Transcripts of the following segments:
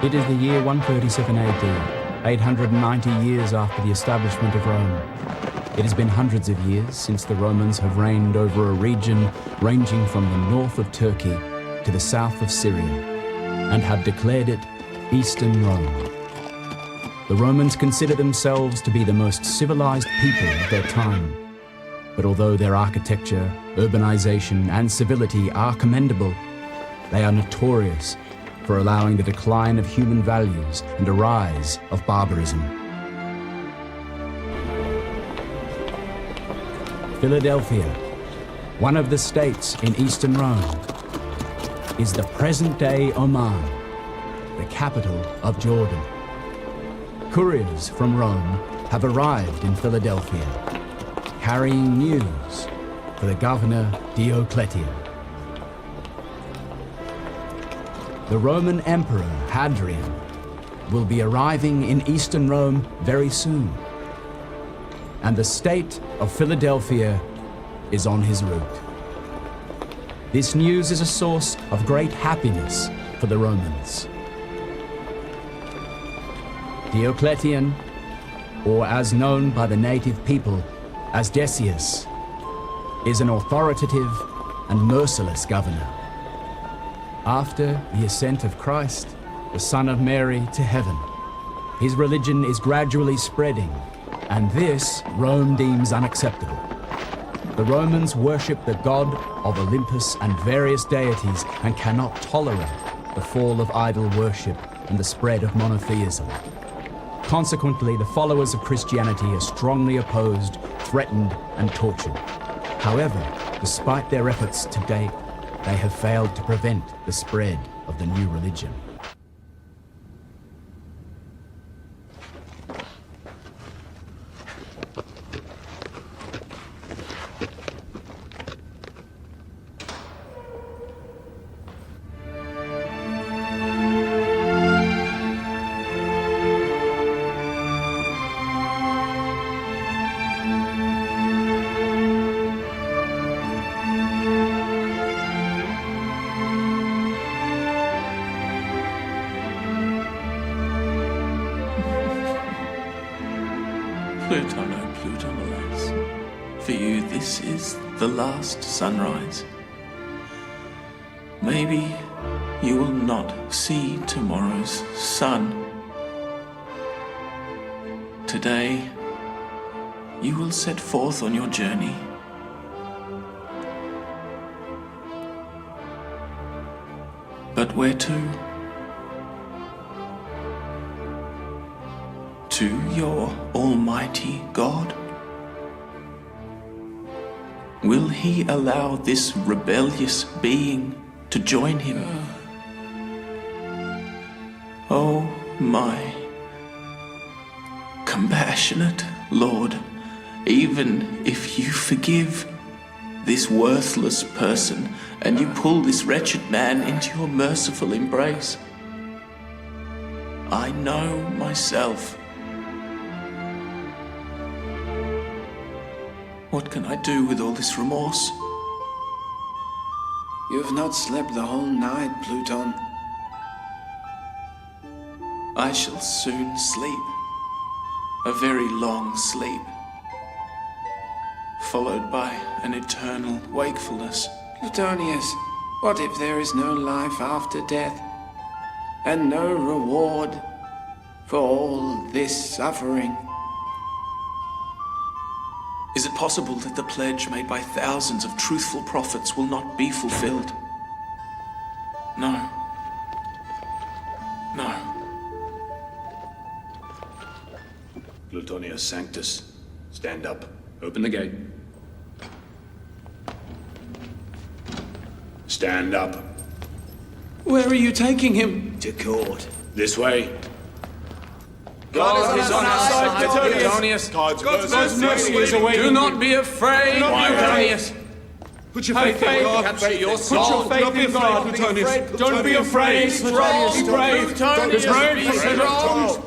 It is the year 137 AD, 890 years after the establishment of Rome. It has been hundreds of years since the Romans have reigned over a region ranging from the north of Turkey to the south of Syria, and have declared it Eastern Rome. The Romans consider themselves to be the most civilized people of their time. But although their architecture, urbanization, and civility are commendable, they are notorious for allowing the decline of human values and a rise of barbarism. Philadelphia, one of the states in Eastern Rome, is the present-day Oman, the capital of Jordan. Couriers from Rome have arrived in Philadelphia, carrying news for the governor Diocletian. The Roman Emperor Hadrian will be arriving in Eastern Rome very soon, and the state of Philadelphia is on his route. This news is a source of great happiness for the Romans. Diocletian, or as known by the native people as Decius, is an authoritative and merciless governor. After the ascent of Christ, the Son of Mary, to heaven, his religion is gradually spreading, and this Rome deems unacceptable. The Romans worship the god of Olympus and various deities and cannot tolerate the fall of idol worship and the spread of monotheism. Consequently, the followers of Christianity are strongly opposed, threatened, and tortured. However, despite their efforts to date, they have failed to prevent the spread of the new religion. Pluton, alas. For you, this is the last sunrise. Maybe you will not see tomorrow's sun. Today, you will set forth on your journey. But where to? To your Almighty God? Will He allow this rebellious being to join Him? Oh, my compassionate Lord, even if you forgive this worthless person and you pull this wretched man into your merciful embrace, I know myself. What can I do with all this remorse? You have not slept the whole night, Pluton. I shall soon sleep. A very long sleep, followed by an eternal wakefulness. Plutonius, what if there is no life after death, and no reward for all this suffering? Is it possible that the pledge made by thousands of truthful prophets will not be fulfilled? No. No. Plutonius Sanctus, stand up. Open the gate. Stand up. Where are you taking him? To court. This way. God is on our side, Plutonius. God's mercy is awaiting. Do not be afraid, Plutonius. Put your faith in God. Put your Put your faith in God, Plutonius. Don't be afraid. Be brave. Plutonius, be strong.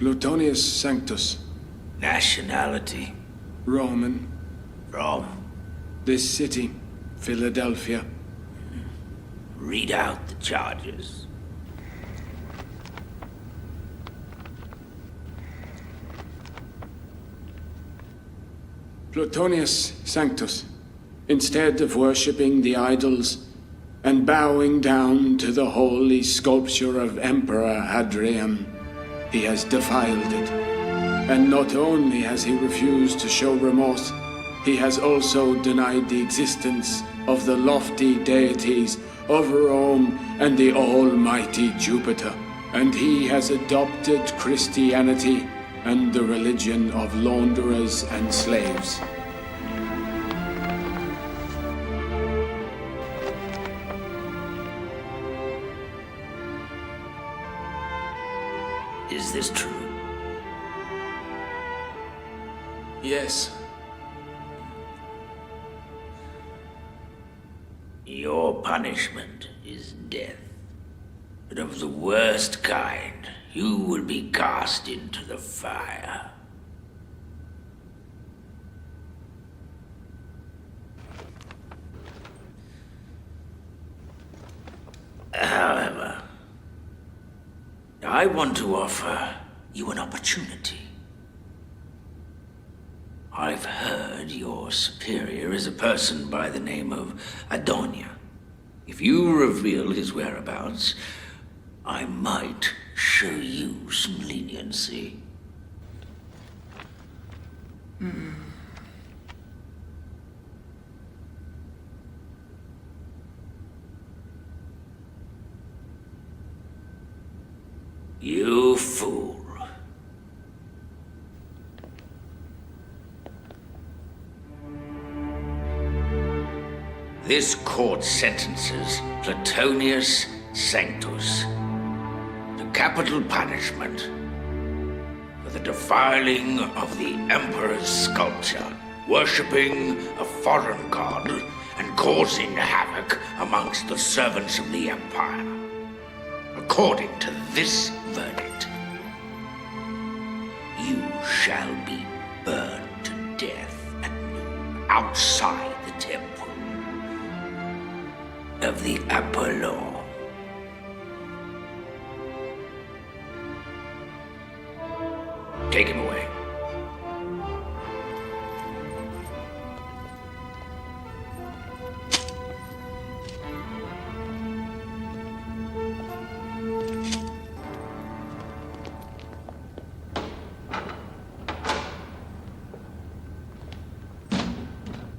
Plutonius Sanctus, Nationality? Roman. From? This city, Philadelphia. Read out the charges. Plutonius Sanctus, instead of worshipping the idols and bowing down to the holy sculpture of Emperor Hadrian, he has defiled it. And not only has he refused to show remorse, he has also denied the existence of the lofty deities of Rome and the almighty Jupiter. And he has adopted Christianity and the religion of launderers and slaves. Is this true? Yes. Your punishment is death. But of the worst kind, you will be cast into the fire. However, I want to offer you an opportunity. I've heard your superior is a person by the name of Adonia. If you reveal his whereabouts, I might show you some leniency. You fool. This court sentences Plutonius Sanctus to capital punishment for the defiling of the Emperor's sculpture, worshipping a foreign god, and causing havoc amongst the servants of the Empire. According to this verdict, you shall be burned to death at noon outside the temple of the Apollon. Take him away.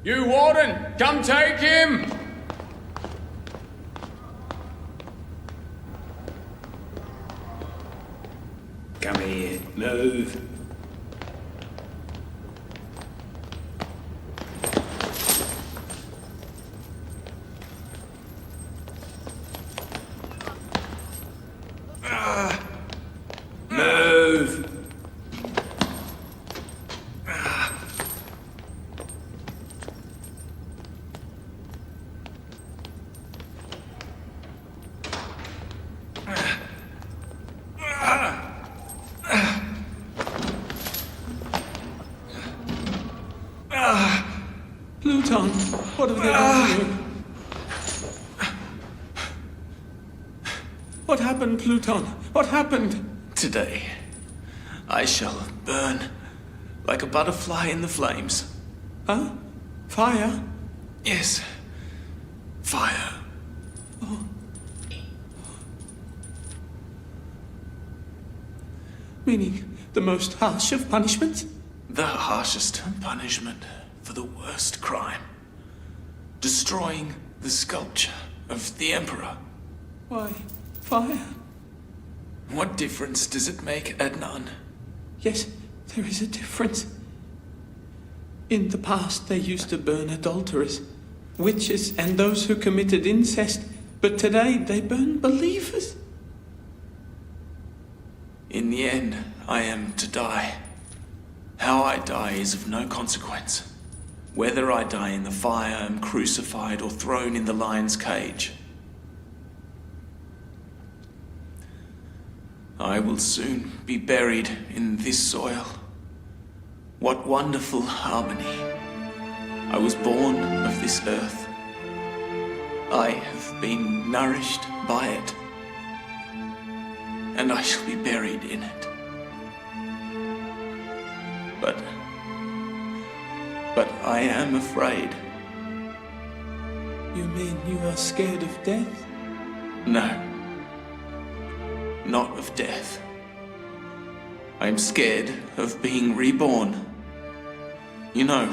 You, Warden, come take him! Come here. Move. Move. Pluton, what have they done to you? What happened, Pluton? What happened? Today, I shall burn like a butterfly in the flames. Huh? Fire? Yes, fire. Meaning the most harsh of punishments? The harshest punishment for the worst crime. Destroying the sculpture of the Emperor. Why, fire? What difference does it make, Adnan? Yes, there is a difference. In the past, they used to burn adulterers, witches, and those who committed incest. But today, they burn believers. In the end, I am to die. How I die is of no consequence. Whether I die in the fire, am crucified, or thrown in the lion's cage. I will soon be buried in this soil. What wonderful harmony. I was born of this earth. I have been nourished by it. And I shall be buried in it. But I am afraid. You mean you are scared of death? No. Not of death. I am scared of being reborn. You know,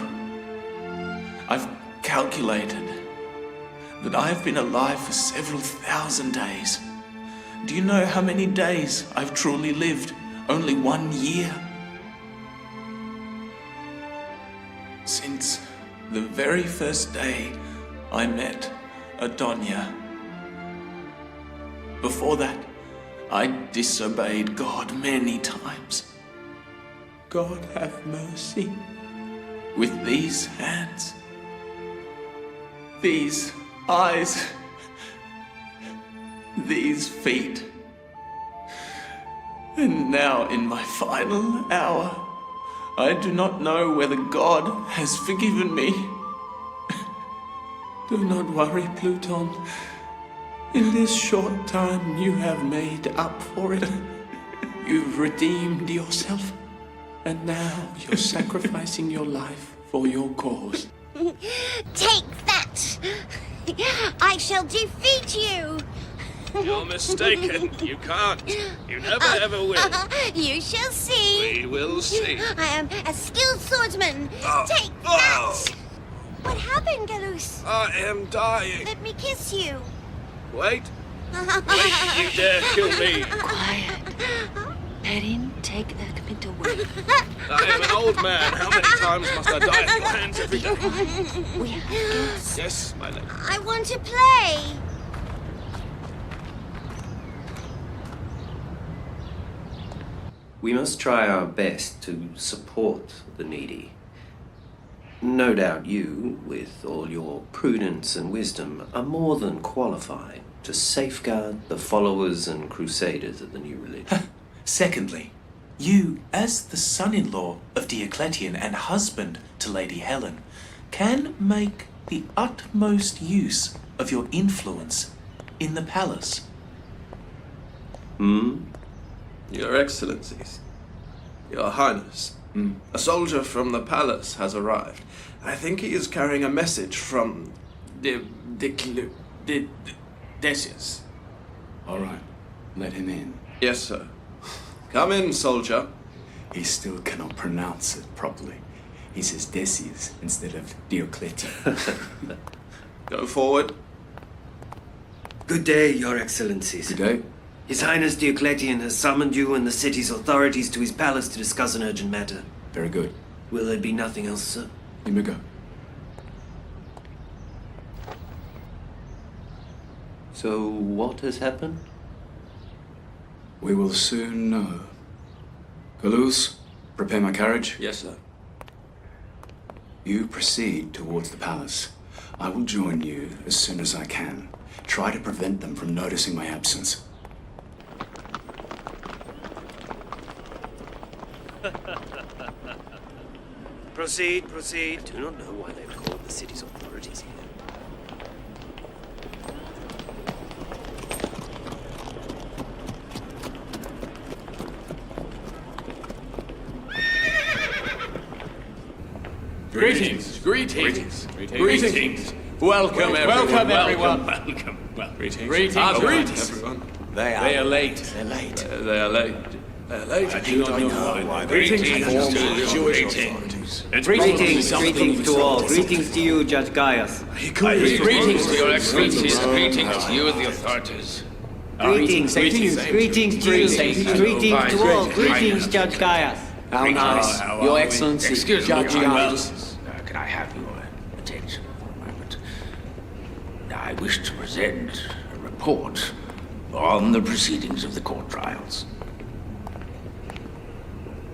I've calculated that I have been alive for several thousand days. Do you know how many days I've truly lived? Only 1 year. Since the very first day I met Adonia. Before that, I disobeyed God many times. God have mercy. With these hands, these eyes, these feet. And now in my final hour, I do not know whether God has forgiven me. Do not worry, Pluton. In this short time, you have made up for it. You've redeemed yourself. And now you're sacrificing your life for your cause. Take that! I shall defeat you! You're mistaken. You can't. You never ever will. You shall see! We will see. I am a skilled swordsman! Take that! What happened, Angelos? I am dying. Let me kiss you! Wait. Wait, you dare kill me. Quiet. Perrin, take Erkmit away. I am an old man. How many times must I die at your hands every day? We have guests. Yes, my lady. I want to play! We must try our best to support the needy. No doubt you, with all your prudence and wisdom, are more than qualified to safeguard the followers and crusaders of the new religion. Secondly, you, as the son-in-law of Diocletian and husband to Lady Helen, can make the utmost use of your influence in the palace. Your Excellencies, Your Highness, a soldier from the palace has arrived. I think he is carrying a message from Decius. All right, let him in. Yes, sir. Come in, soldier. He still cannot pronounce it properly. He says Decius instead of Diocletian. Go forward. Good day, Your Excellencies. Good day. His Highness Diocletian has summoned you and the city's authorities to his palace to discuss an urgent matter. Very good. Will there be nothing else, sir? You may go. So, what has happened? We will soon know. Angelos, prepare my carriage. Yes, sir. You proceed towards the palace. I will join you as soon as I can. Try to prevent them from noticing my absence. Proceed, proceed. I do not know why they've called the city's authorities here. Greetings. Greetings. Greetings. Welcome, everyone. Welcome, everyone. Welcome. Well, greetings. Greetings. Greetings, everyone. They are late. They're late. They are late. They are late. I do not know why. Greetings. Greetings to all. Greetings to you, Judge Gaius. Greetings to your excellencies. Greetings to you and the authorities. Greetings to you. Greetings to all. Greetings, Judge Gaius. How nice. Your Excellency, Excuse me, Judge Angelos. can I have your attention for a moment? I wish to present a report on the proceedings of the court trials.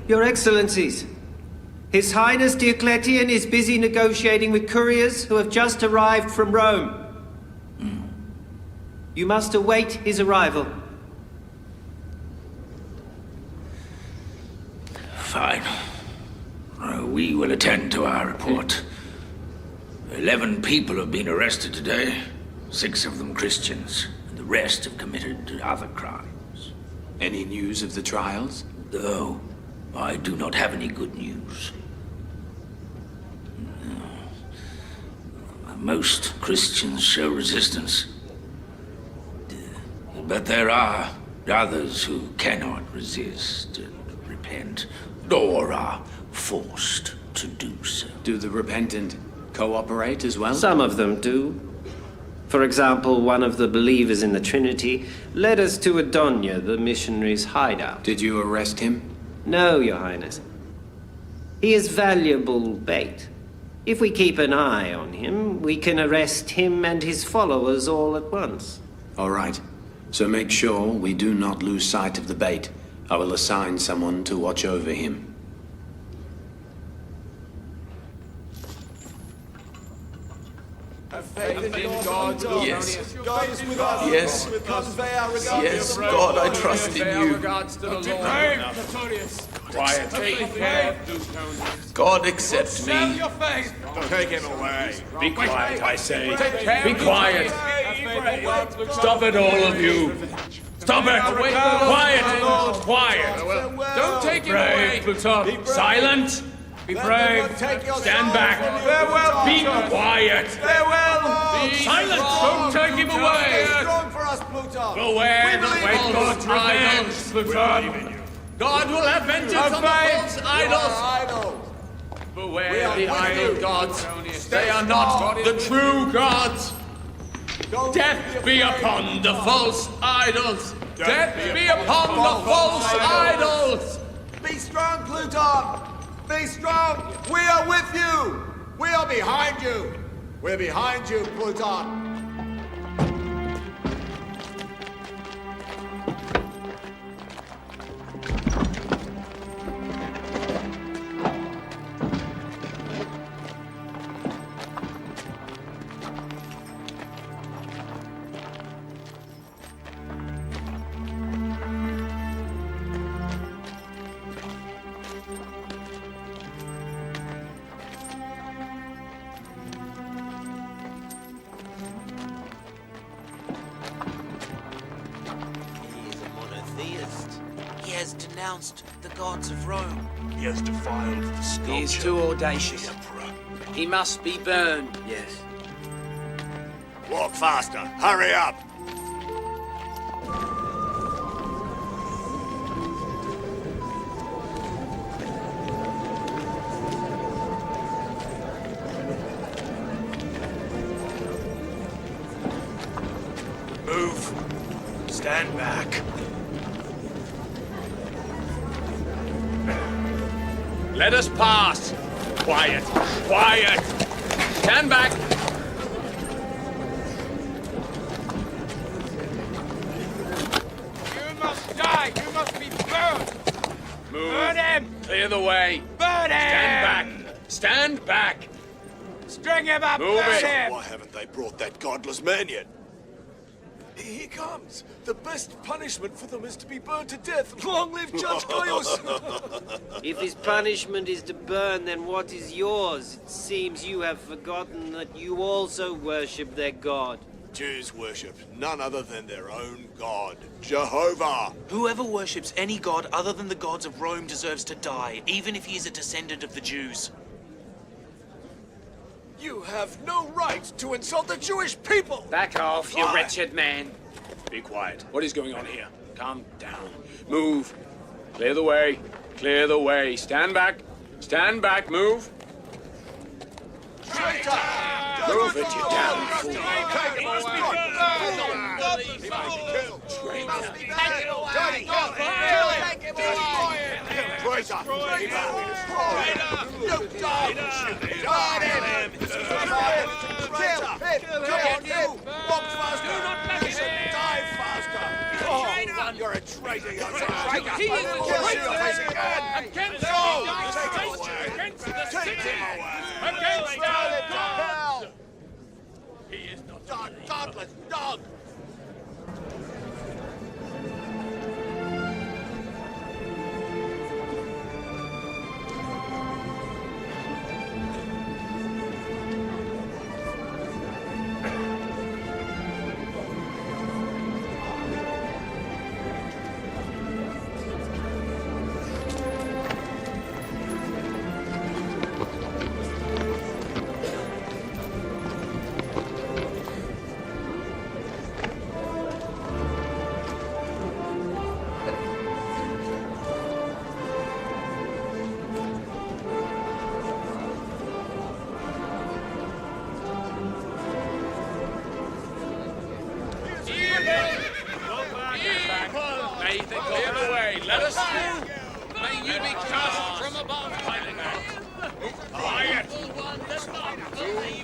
Your Excellencies, His Highness Diocletian is busy negotiating with couriers who have just arrived from Rome. You must await his arrival. Fine. We will attend to our report. 11 people have been arrested today. 6 of them Christians. And the rest have committed other crimes. Any news of the trials? No, I do not have any good news. Most Christians show resistance. But there are others who cannot resist and repent, or are forced to do so. Do the repentant cooperate as well? Some of them do. For example, one of the believers in the Trinity led us to Adonia, the missionary's hideout. Did you arrest him? No, Your Highness. He is valuable bait. If we keep an eye on him, we can arrest him and his followers all at once. All right. So make sure we do not lose sight of the bait. I will assign someone to watch over him. Yes. Yes. Yes, God, I trust in you. Quiet. God, accept me. Take him away. Be quiet, I say. Be quiet. Stop it, all of you. Stop it. Quiet. Quiet. Don't take him Brave, away. Plutarch. Silent. Be brave. Stand back. Farewell, Be Plutarch. quiet. Farewell. Silent. Don't take him away. Beware the great God's revenge, Plutarch. God will have vengeance on the false idols. Beware the idol gods. They are not the true gods. Death be upon the false idols. Death be upon the false idols. Be strong, Plutarch! Be strong! We are with you! We are behind you! We're behind you, Plutarch! He has denounced the gods of Rome. He has defiled the sculpture. He is too audacious. of the Emperor. He must be burned. Yes. Walk faster! Hurry up! Move. Stand back. Let us pass. Quiet. Quiet. Stand back. You must die. You must be burned. Move. Burn him. Clear the way. Burn him. Stand back. Stand back. String him up. Move burn it. him. Why haven't they brought that godless man yet? He comes. The best punishment for them is to be burned to death. Long live Judge Gaius! If his punishment is to burn, then what is yours? It seems you have forgotten that you also worship their god. Jews worship none other than their own god, Jehovah. Whoever worships any god other than the gods of Rome deserves to die, even if he is a descendant of the Jews. You have no right to insult the Jewish people! Back off, you Why? wretched man. Be quiet. What is going on here? Calm down. Move. Clear the way. Clear the way. Stand back. Stand back. Move. Move it, you damn fool. Traitor! You dog! Got him! Kill him! Come on, you! Walk faster! Die faster! Oh, you're a traitor, you're a traitor! Kill you again! Against Go! Take him away! Take him away! Against Throw him to hell! He is not. Dog, godless dog!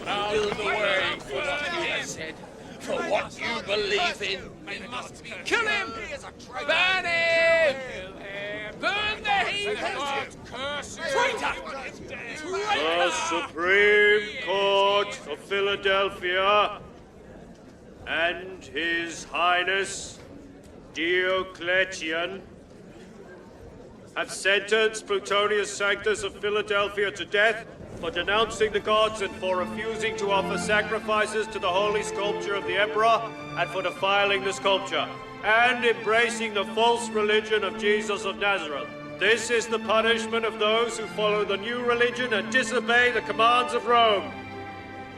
Build the way for what you have said, for what you believe in. Kill him! Burn him! Burn the heathens! Traitor! The Supreme Court of Philadelphia and His Highness Diocletian have sentenced Plutonius Sanctus of Philadelphia to death for denouncing the gods and for refusing to offer sacrifices to the holy sculpture of the Emperor and for defiling the sculpture and embracing the false religion of Jesus of Nazareth. This is the punishment of those who follow the new religion and disobey the commands of Rome.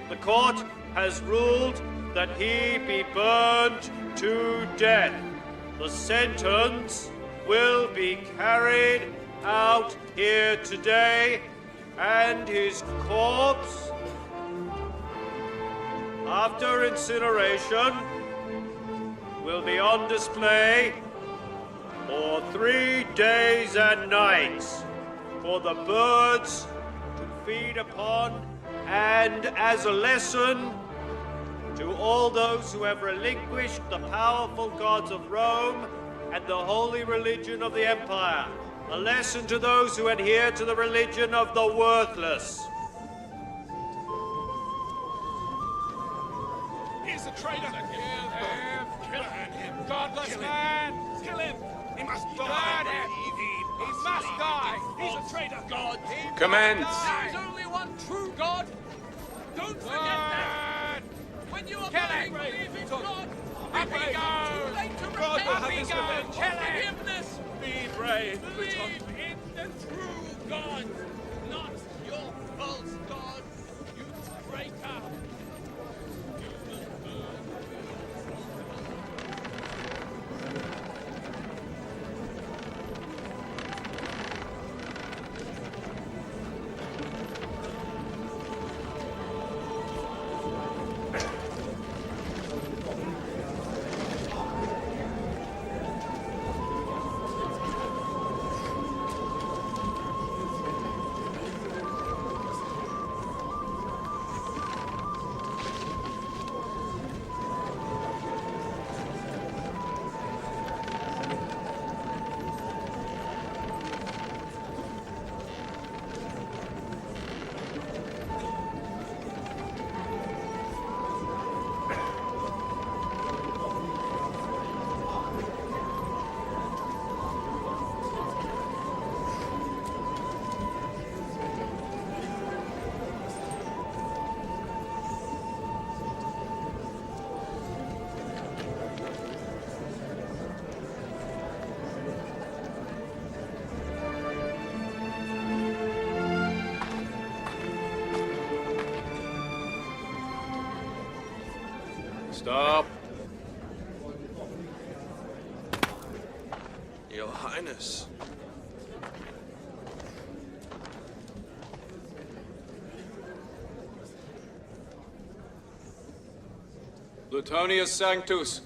The court has ruled that he be burned to death. The sentence will be carried out here today, and his corpse, after incineration, will be on display for 3 days and nights for the birds to feed upon, and as a lesson to all those who have relinquished the powerful gods of Rome and the holy religion of the Empire. A lesson to those who adhere to the religion of the worthless. He's a traitor! Kill him! Godless man! Kill him! He must die! He must die! He's a traitor! God! Commence! There is only one true God! Don't forget that! When you are believe in God, up he goes! Too late to repent! Up he goes! Forgiveness! Be brave, Believe in the true God, not your false God, you traitor! Stop. Your Highness. Plutonius Sanctus,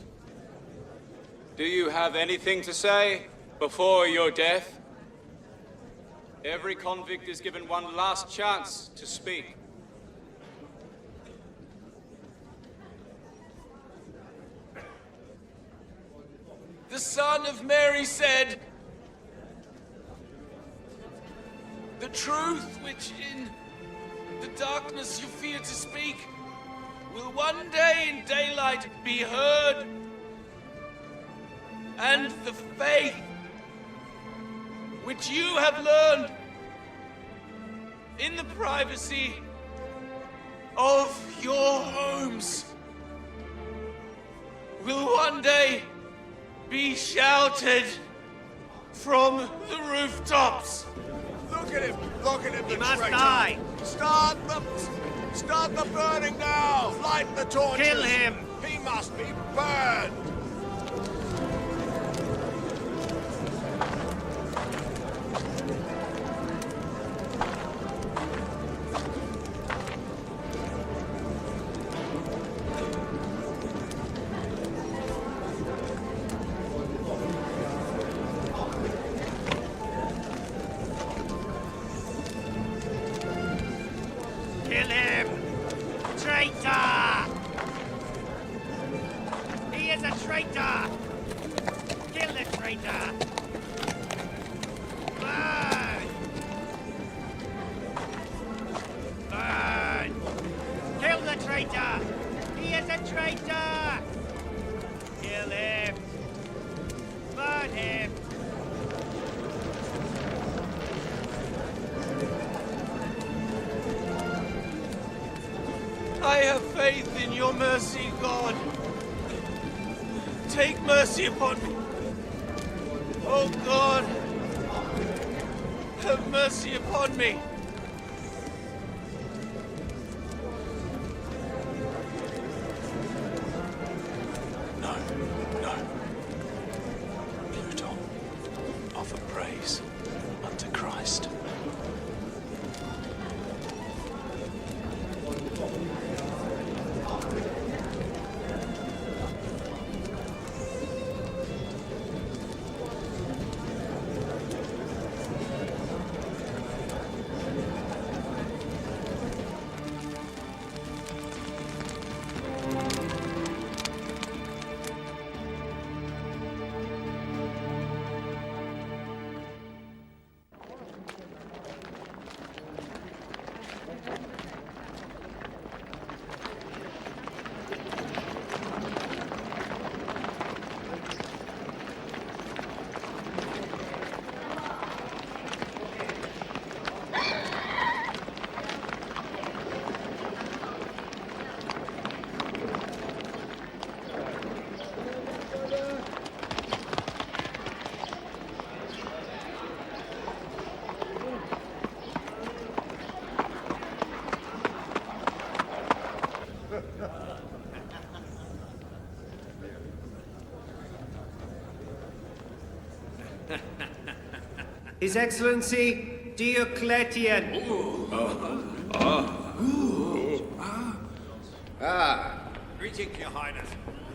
do you have anything to say before your death? Every convict is given one last chance to speak. The Son of Mary said, "The truth which in the darkness you fear to speak will one day in daylight be heard, and the faith which you have learned in the privacy of your homes will one day be shouted from the rooftops." Look at him! Look at him! He the must traitor. die! Start the burning now! Light the torches! Kill him! He must be burned! Kill him! traitor! He is a traitor! Kill the traitor! Burn! Burn! Kill the traitor! He is a traitor! Kill him! Burn him! I have faith in your mercy, God. Take mercy upon me. Oh God, have mercy upon me. No, no. Pluton, offer praise unto Christ. His Excellency Diocletian. Greetings, Your Highness.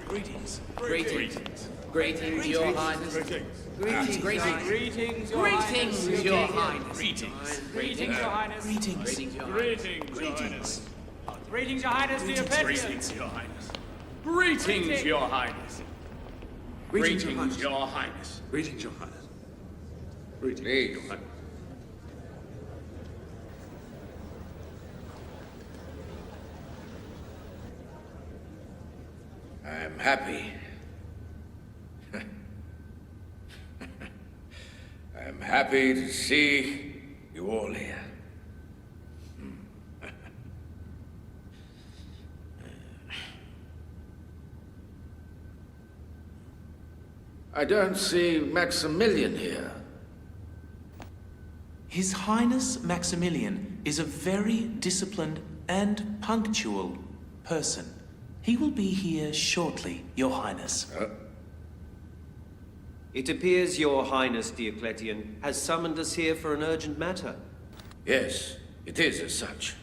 Greetings. Greetings. Greetings, Your Highness. Greetings. Greetings, Your Highness. Greetings, Your Highness. Greetings. Greetings, Your Highness. Greetings. Greetings, Your Highness, Diocletian. Your Highness. Greetings, Your Highness. Greetings, Your Highness. Greetings, Your Highness. Greetings, Your Highness. I'm happy. I'm happy to see you all here. I don't see Maximilian here. His Highness Maximilian is a very disciplined and punctual person. He will be here shortly, Your Highness. It appears Your Highness Diocletian has summoned us here for an urgent matter. Yes, it is as such.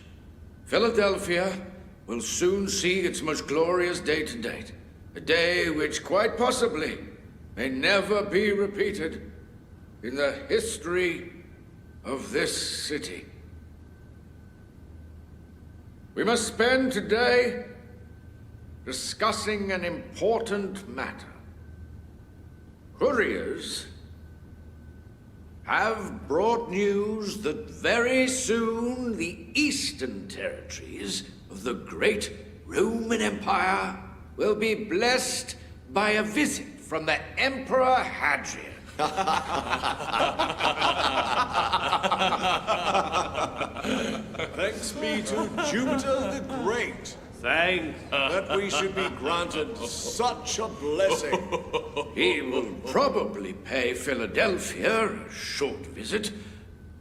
Philadelphia will soon see its most glorious day to date. A day which quite possibly may never be repeated in the history of this city. We must spend today discussing an important matter. Couriers have brought news that very soon the eastern territories of the great Roman Empire will be blessed by a visit from the Emperor Hadrian. Thanks be to Jupiter the Great. That we should be granted such a blessing. He will probably pay Philadelphia a short visit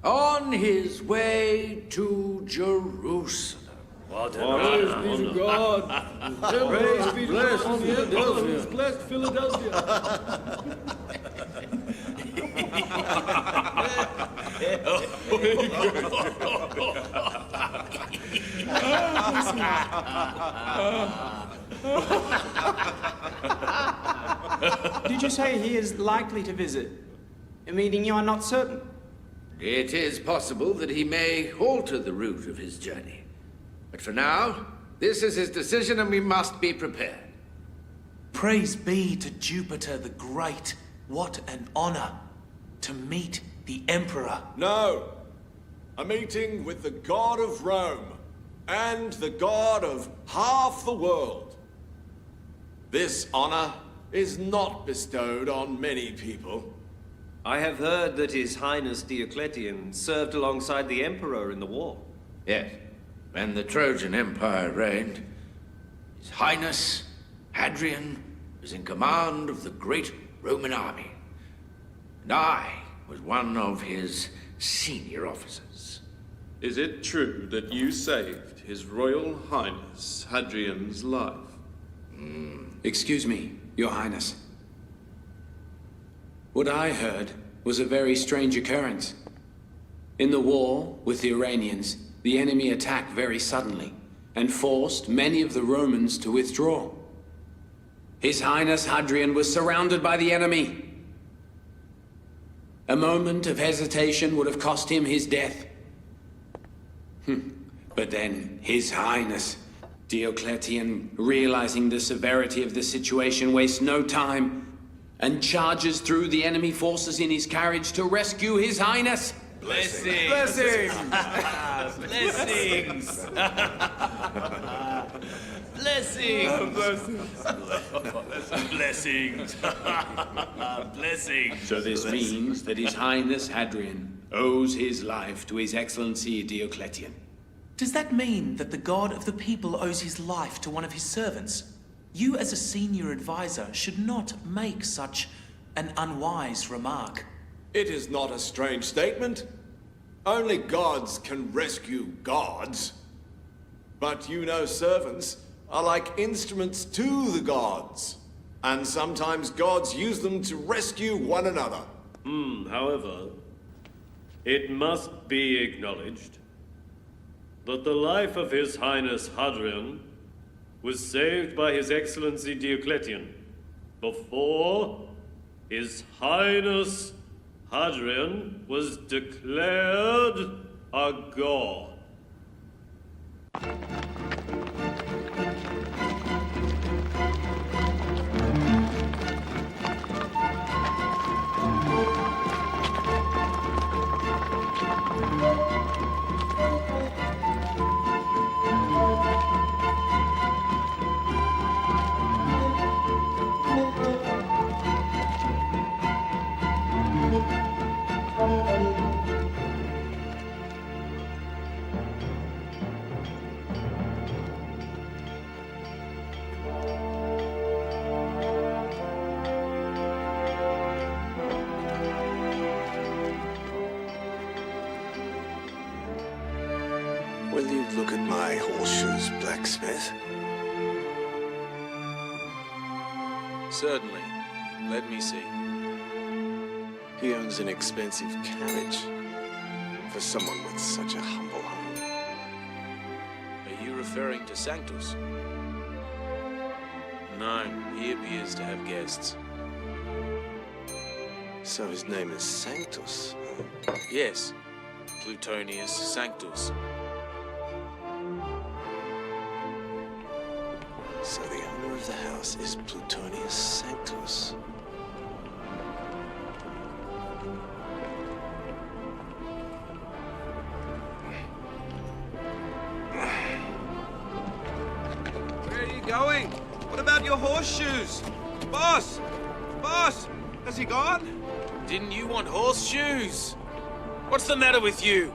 on his way to Jerusalem. What Praise be to God. Praise be to God. Who's blessed Philadelphia. Did you say he is likely to visit? Meaning you are not certain? It is possible that he may alter the route of his journey. But for now, This is his decision and we must be prepared. Praise be to Jupiter the Great. What an honor to meet the Emperor. No. A meeting with the god of Rome and the god of half the world. This honor is not bestowed on many people. I have heard that His Highness Diocletian served alongside the Emperor in the war. Yes, when the Trojan Empire reigned, His Highness Hadrian was in command of the great Roman army. And I was one of his senior officers. Is it true that you saved His Royal Highness Hadrian's life? Excuse me, Your Highness. What I heard was a very strange occurrence. In the war with the Iranians, the enemy attacked very suddenly and forced many of the Romans to withdraw. His Highness Hadrian was surrounded by the enemy. A moment of hesitation would have cost him his death. But then His Highness Diocletian, realizing the severity of the situation, wastes no time and charges through the enemy forces in his carriage to rescue His Highness. Blessings! Blessings! Blessings! Blessings! Blessings! Blessings! So this means that His Highness Hadrian owes his life to His Excellency Diocletian. Does that mean that the god of the people owes his life to one of his servants? You, as a senior advisor, should not make such an unwise remark. It is not a strange statement. Only gods can rescue gods. But you know, servants are like instruments to the gods. And sometimes gods use them to rescue one another. However, it must be acknowledged that the life of His Highness Hadrian was saved by His Excellency Diocletian before His Highness Hadrian was declared a god. Will you look at my horseshoes, blacksmith? Certainly. Let me see. He owns an expensive carriage for someone with such a humble home. Are you referring to Sanctus? No, he appears to have guests. So his name is Sanctus? Yes, Plutonius Sanctus. So the owner of the house is Plutonius Sanctus. Where are you going? What about your horseshoes? Boss! Boss! Has he gone? Didn't you want horseshoes? What's the matter with you?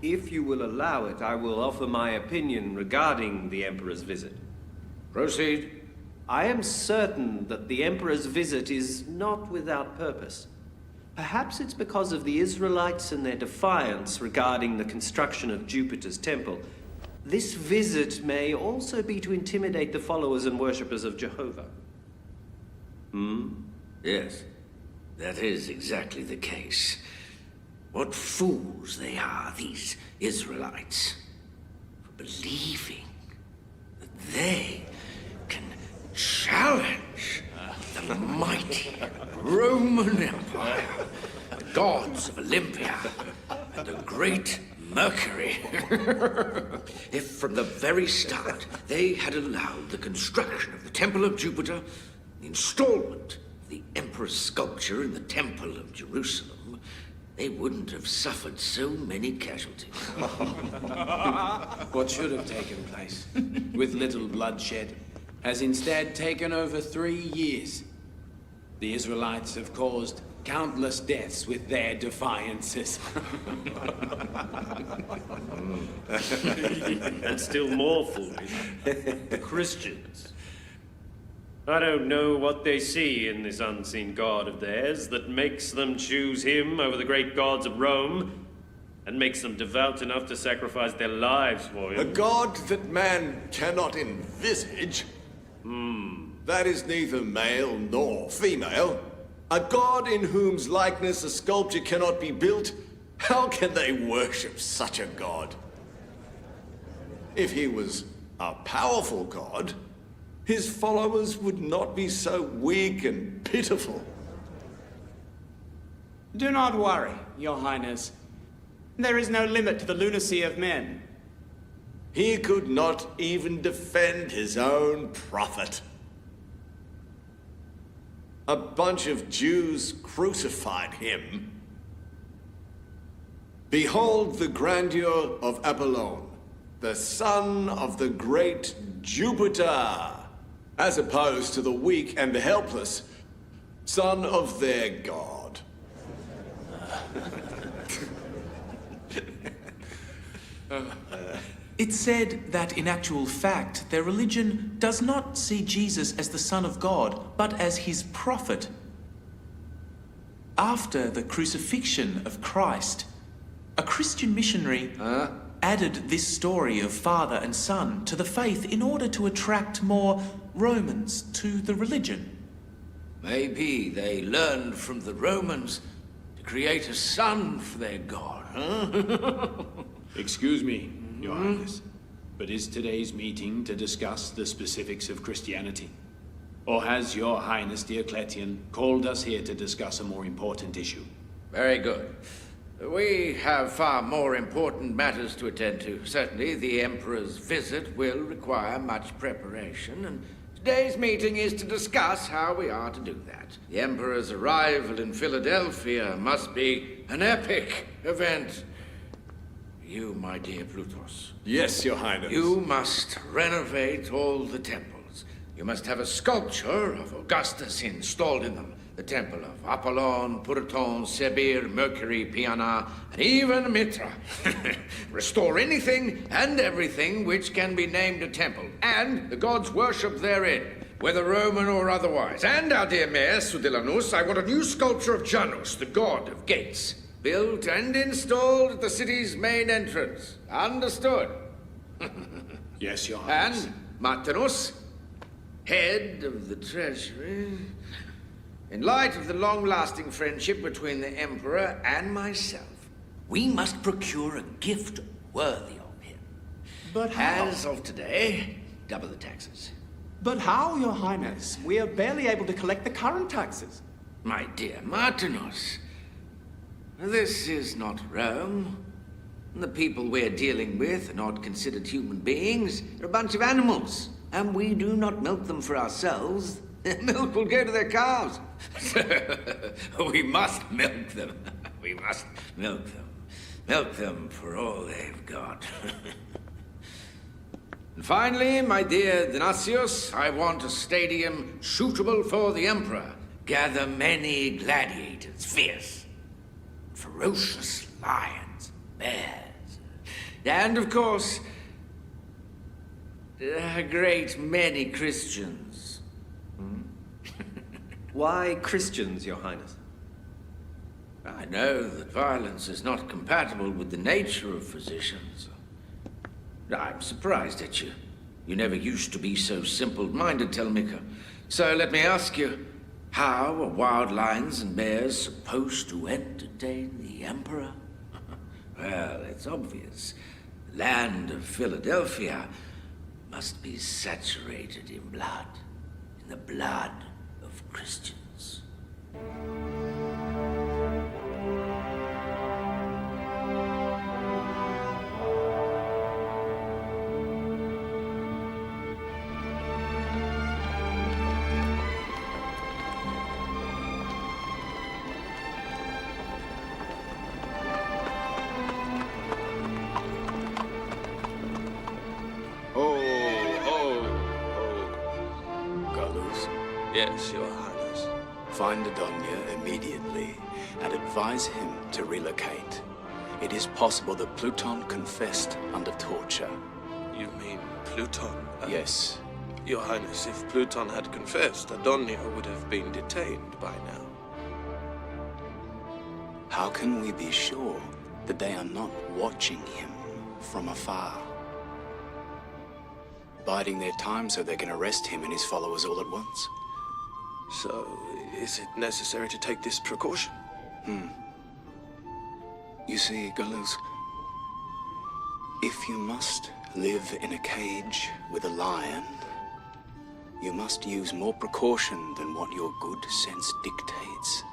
If you will allow it, I will offer my opinion regarding the Emperor's visit. Proceed. I am certain that the Emperor's visit is not without purpose. Perhaps it's because of the Israelites and their defiance regarding the construction of Jupiter's temple. This visit may also be to intimidate the followers and worshippers of Jehovah. Yes, that is exactly the case. What fools they are, these Israelites, for believing that they can challenge the mighty Roman Empire, the gods of Olympia, and the great Mercury. If from the very start they had allowed the construction of the Temple of Jupiter, the installment of the Emperor's sculpture in the Temple of Jerusalem, they wouldn't have suffered so many casualties. What should have taken place, with little bloodshed, has instead taken over 3 years. The Israelites have caused countless deaths with their defiances. And still more foolish, the Christians. I don't know what they see in this unseen God of theirs that makes them choose him over the great gods of Rome and makes them devout enough to sacrifice their lives for him. A god that man cannot envisage? That is neither male nor female. A god in whose likeness a sculpture cannot be built? How can they worship such a god? If he was a powerful god, his followers would not be so weak and pitiful. Do not worry, Your Highness. There is no limit to the lunacy of men. He could not even defend his own prophet. A bunch of Jews crucified him. Behold the grandeur of Apollon, the son of the great Jupiter, as opposed to the weak and helpless son of their god. It's said that in actual fact, their religion does not see Jesus as the Son of God, but as his prophet. After the crucifixion of Christ, a Christian missionary added this story of father and son to the faith in order to attract more Romans to the religion. Maybe they learned from the Romans to create a son for their god, huh? Excuse me, Your Highness, but is today's meeting to discuss the specifics of Christianity? Or has Your Highness Diocletian called us here to discuss a more important issue? Very good. We have far more important matters to attend to. Certainly, the Emperor's visit will require much preparation, and today's meeting is to discuss how we are to do that. The Emperor's arrival in Philadelphia must be an epic event. You, my dear Plutus. Yes, Your Highness. You must renovate all the temples. You must have a sculpture of Augustus installed in them. The temple of Apollon, Puriton, Sebir, Mercury, Piana, and even Mitra. Restore anything and everything which can be named a temple, and the gods worship therein, whether Roman or otherwise. And, our dear Mayor, Sudilanus, I want a new sculpture of Janus, the god of gates, built and installed at the city's main entrance. Understood? Yes, Your Highness. And Martinus, head of the treasury. In light of the long-lasting friendship between the Emperor and myself, we must procure a gift worthy of him. But how? As of today, double the taxes. But how, Your Highness? We are barely able to collect the current taxes. My dear Martinus, this is not Rome. The people we're dealing with are not considered human beings. They're a bunch of animals, and we do not milk them for ourselves. Their milk will go to their cows. We must milk them. We must milk them. Milk them for all they've got. And finally, my dear Dionysius, I want a stadium suitable for the Emperor. Gather many gladiators, fierce, ferocious lions, bears, and of course, a great many Christians. Why Christians, Your Highness? I know that violence is not compatible with the nature of physicians. I'm surprised at you. You never used to be so simple-minded, Telmika. So let me ask you, how are wild lions and bears supposed to entertain the Emperor? Well, it's obvious. The land of Philadelphia must be saturated in blood. In the blood of Christians. Yes, Your Highness. Find Adonia immediately and advise him to relocate. It is possible that Pluton confessed under torture. You mean Pluton? Yes. Your Highness, if Pluton had confessed, Adonia would have been detained by now. How can we be sure that they are not watching him from afar? Biding their time so they can arrest him and his followers all at once. So, is it necessary to take this precaution? You see, Galus, if you must live in a cage with a lion, you must use more precaution than what your good sense dictates,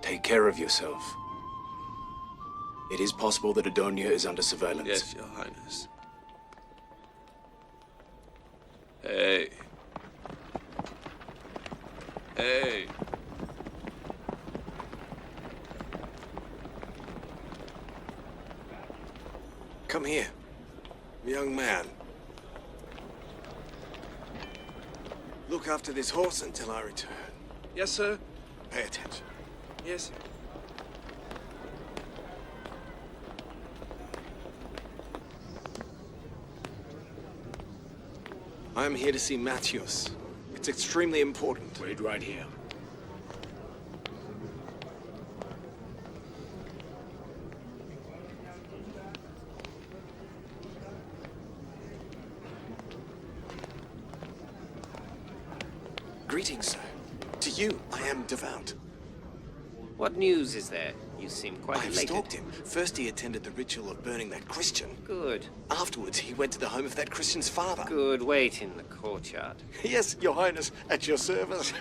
Take care of yourself. It is possible that Adonia is under surveillance. Yes, Your Highness. Hey. Hey. Come here, young man. Look after this horse until I return. Yes, sir? Pay attention. Yes. I'm here to see Matthias. It's extremely important. Wait right here. Greetings, sir. To you, I am devout. What news is there? You seem quite I have elated. stalked him. First he attended the ritual of burning that Christian. Good. Afterwards, he went to the home of that Christian's father. Good. Wait in the courtyard. Yes, Your Highness, at your service.